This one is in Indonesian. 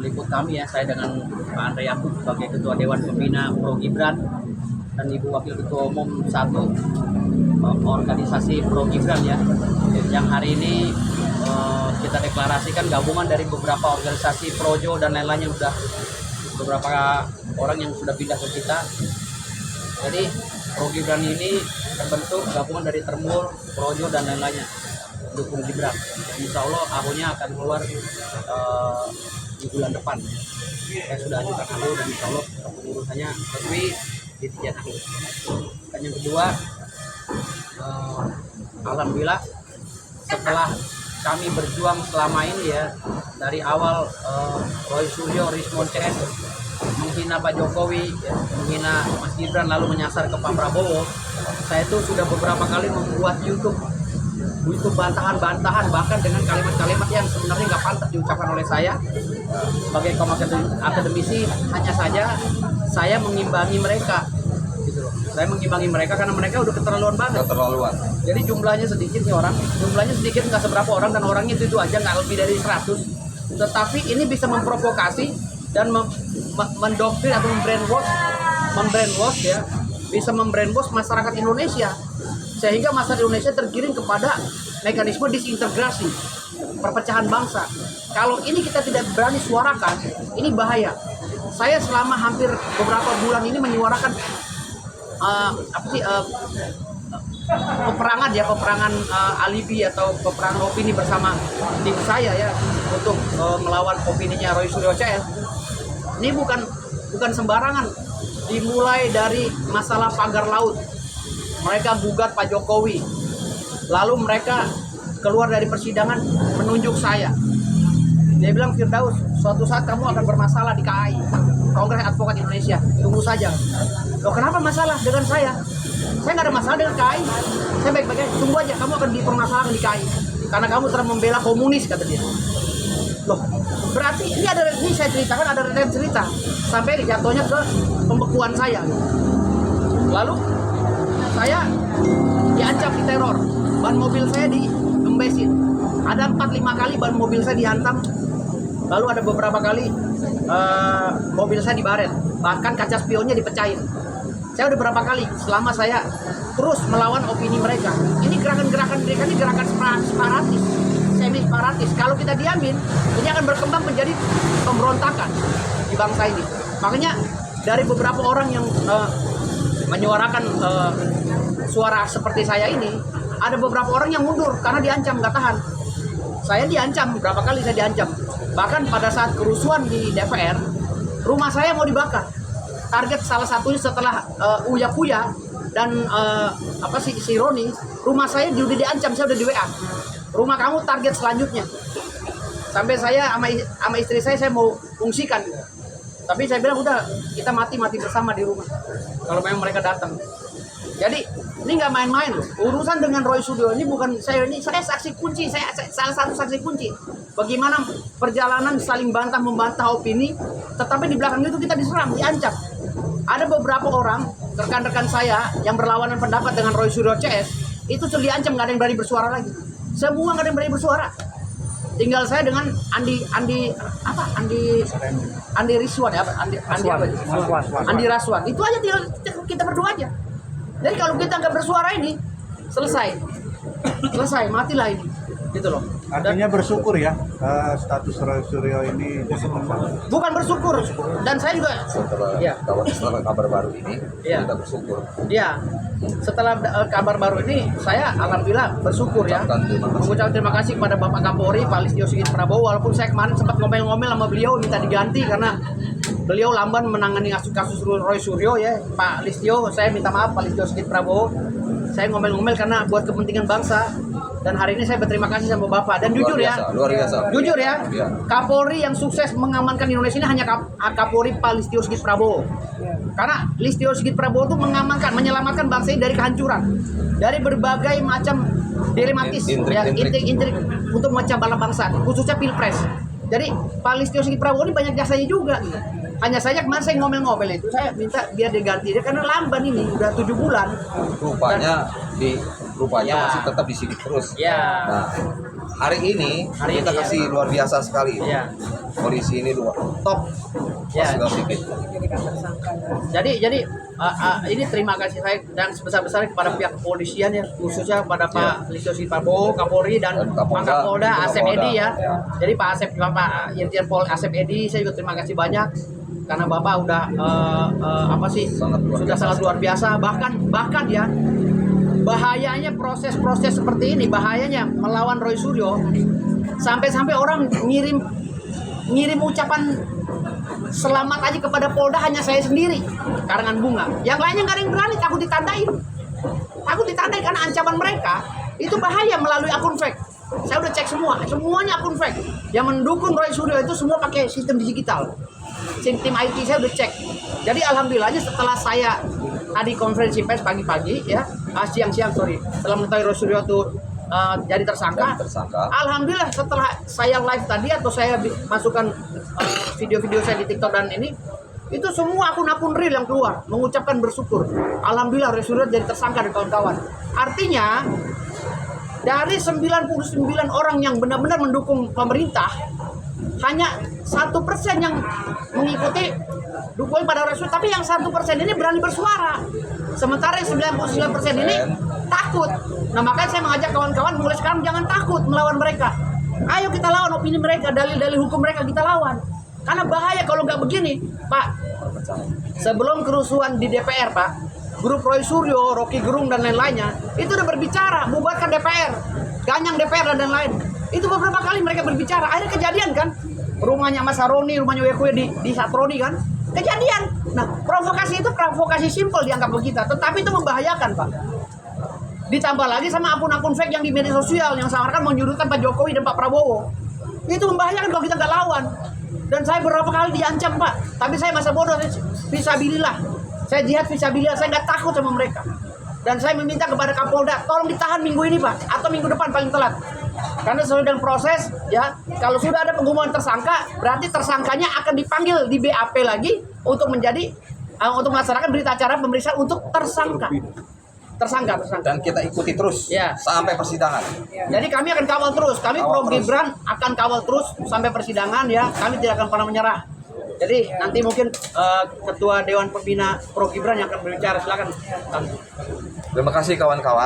meliput kami ya, saya dengan Pak Andre Yakub sebagai Ketua Dewan Pembina Pro Gibran dan Ibu Wakil Ketua Umum satu organisasi Pro Gibran ya, yang hari ini kita deklarasikan gabungan dari beberapa organisasi Projo dan lain-lain yang sudah beberapa orang yang sudah pindah ke kita. Jadi Pro Gibran ini terbentuk gabungan dari Termul, Projo dan lain-lainnya dukung Gibran. Insya Allah AHO-nya akan keluar di bulan depan. Saya sudah ajukan AHO dan insya Allah pengurusannya resmi di Tijan AHO. Dan yang kedua, alhamdulillah setelah kami berjuang selama ini ya, dari awal Roy Suryo, Rismon CS menghina Pak Jokowi, ya, menghina Mas Gibran lalu menyasar ke Pak Prabowo, saya itu sudah beberapa kali membuat YouTube bantahan-bantahan, bahkan dengan kalimat-kalimat yang sebenarnya nggak pantas diucapkan oleh saya sebagai kaum akademisi. Hanya saja saya mengimbangi mereka gitu loh. Saya mengimbangi mereka karena mereka udah keterlaluan banget. Jadi jumlahnya sedikit nih orang, jumlahnya sedikit nggak seberapa orang, dan orangnya itu aja nggak lebih dari 100. Tetapi ini bisa memprovokasi dan mendoktrin atau membrainwash ya, bisa membrainwash masyarakat Indonesia sehingga masyarakat Indonesia tergiring kepada mekanisme disintegrasi, perpecahan bangsa. Kalau ini kita tidak berani suarakan, ini bahaya. Saya selama hampir beberapa bulan ini menyuarakan peperangan alibi atau peperangan opini bersama tim saya ya, untuk melawan opininya Roy Suryo CS. Ini bukan sembarangan. Dimulai dari masalah pagar laut, mereka gugat Pak Jokowi, lalu mereka keluar dari persidangan menunjuk saya. Dia bilang, Firdaus, suatu saat kamu akan bermasalah di KAI, Kongres Advokat Indonesia, tunggu saja. Loh, kenapa masalah dengan saya? Saya nggak ada masalah dengan KAI, saya baik-baik aja, tunggu aja, kamu akan dipermasalahkan di KAI karena kamu telah membela komunis, kata dia. Loh, berarti ini saya ceritakan ada rangkaian cerita sampai jatuhnya ke pembekuan saya. Lalu saya diancam di teror, ban mobil saya diembesin, ada 4-5 kali ban mobil saya dihantam, lalu ada beberapa kali mobil saya dibaret, bahkan kaca spionnya dipecahin. Saya udah berapa kali selama saya terus melawan opini mereka. Ini gerakan-gerakan mereka ini gerakan separatis, semi separatis. Kalau kita diamin, ini akan berkembang menjadi pemberontakan di bangsa ini. Makanya dari beberapa orang yang menyuarakan suara seperti saya ini, ada beberapa orang yang mundur karena diancam, nggak tahan. Saya diancam, berapa kali saya diancam. Bahkan pada saat kerusuhan di DPR, rumah saya mau dibakar. Target salah satunya setelah Uya Kuya dan si Roni, rumah saya udah diancam, saya udah di WA. Rumah kamu target selanjutnya. Sampai saya sama istri saya mau fungsikan. Tapi saya bilang udah, kita mati bersama di rumah kalau memang mereka datang. Jadi ini nggak main-main loh. Urusan dengan Roy Suryo ini bukan saya saksi kunci, saya salah satu saksi kunci. Bagaimana perjalanan saling membantah opini, tetapi di belakang itu kita diserang, diancam. Ada beberapa orang rekan-rekan saya yang berlawanan pendapat dengan Roy Suryo CS itu sudah diancam, nggak ada yang berani bersuara lagi. Semua nggak ada yang berani bersuara. Tinggal saya dengan Andi Riswan ya, Andi Raswan. Itu aja kita berdua aja. Jadi kalau kita nggak bersuara ini selesai, matilah ini, gitu loh. Artinya bersyukur ya status Roy Suryo ini. Bukan bersyukur, dan saya juga setelah kabar baru ini kita bersyukur. Iya, setelah kabar baru ini saya alhamdulillah bersyukur ya. Mengucapkan terima kasih kepada Bapak Kapolri Pak Listio Sigit Prabowo, walaupun saya kemarin sempat ngomel-ngomel sama beliau minta diganti karena beliau lamban menangani kasus Roy Suryo ya. Pak Listio, saya minta maaf Pak Listio Sigit Prabowo. Saya ngomel-ngomel karena buat kepentingan bangsa. Dan hari ini saya berterima kasih sama Bapak. Dan jujur luar biasa. Jujur ya, Kapolri yang sukses mengamankan Indonesia ini hanya Kapolri Pak Listio Sigit Prabowo. Karena Listio Sigit Prabowo itu menyelamatkan bangsa ini dari kehancuran, dari berbagai macam dilematis, intrik untuk memecah belah bangsa, khususnya pilpres. Jadi Pak Listio Sigit Prabowo ini banyak jasanya juga. Hanya saja kemarin saya ngomel-ngomel itu, saya minta biar diganti dia karena lamban ini udah 7 bulan. Rupanya masih tetap di sini terus. Ya. Nah, hari ini kita ini, kasih luar biasa sekali. Ya. Polisi ini top. Ya. Positif. Jadi ini terima kasih saya dan sebesar-besarnya kepada pihak kepolisian ya, khususnya kepada Pak Listio Sigit Prabowo, Kapolri dan Pak Kapolda Asep Edi ya. Jadi Pak Asep, Bapak Irjen Pol Asep Edi, saya juga terima kasih banyak karena Bapak udah sudah sangat luar biasa. Bahkan ya, bahayanya proses-proses seperti ini, bahayanya melawan Roy Suryo, sampai orang ngirim ucapan selamat aja kepada Polda hanya saya sendiri, karangan bunga. Yang lainnya nggak ada yang berani, takut ditandain karena ancaman mereka itu bahaya melalui akun fake. Saya udah cek semuanya akun fake. Yang mendukung Roy Suryo itu semua pakai sistem digital. Tim IT saya udah cek. Jadi alhamdulillahnya setelah saya tadi konferensi pers pagi-pagi ya, siang-siang setelah mengetahui Roy Suryo itu jadi tersangka. Alhamdulillah setelah saya live tadi atau saya masukkan video-video saya di TikTok dan ini, itu semua akun-akun real yang keluar mengucapkan bersyukur. Alhamdulillah Roy Suryo jadi tersangka dan kawan-kawan. Artinya dari 99 orang yang benar-benar mendukung pemerintah, hanya 1% yang mengikuti dukungan pada Roy Suryo, tapi yang 1% ini berani bersuara. Sementara yang 99% ini takut. Nah makanya saya mengajak kawan-kawan mulai sekarang jangan takut melawan mereka. Ayo kita lawan opini mereka, dalil-dalil hukum mereka kita lawan. Karena bahaya kalau nggak begini, Pak. Sebelum kerusuhan di DPR, Pak, grup Roy Suryo, Rocky Gerung dan lain-lainnya itu udah berbicara bubarkan DPR, ganyang DPR dan lain-lain. Itu beberapa kali mereka berbicara. Akhirnya kejadian kan, rumahnya Mas Saroni, rumahnya Wekwe di Satroni kan, kejadian. Nah provokasi itu provokasi simpel dianggap kita, tetapi itu membahayakan, Pak. Ditambah lagi sama akun-akun fake yang di media sosial yang seakan menyudutkan Pak Jokowi dan Pak Prabowo. Itu membahayakan kalau kita nggak lawan. Dan saya beberapa kali diancam, Pak. Tapi saya masa bodoh, fisabilillah. Saya jihad fisabilillah, saya nggak takut sama mereka. Dan saya meminta kepada Kapolda, tolong ditahan minggu ini, Pak, atau minggu depan paling telat. Karena sesuai dengan proses, ya, kalau sudah ada pengumuman tersangka, berarti tersangkanya akan dipanggil di BAP lagi untuk untuk melaksanakan berita acara pemeriksaan untuk tersangka. Dan kita ikuti terus ya, sampai persidangan. Jadi kami akan kawal terus. Kami Pro Gibran akan kawal terus sampai persidangan ya. Kami tidak akan pernah menyerah. Jadi nanti mungkin Ketua Dewan Pembina Pro Gibran yang akan berbicara. Silakan. Terima kasih kawan-kawan.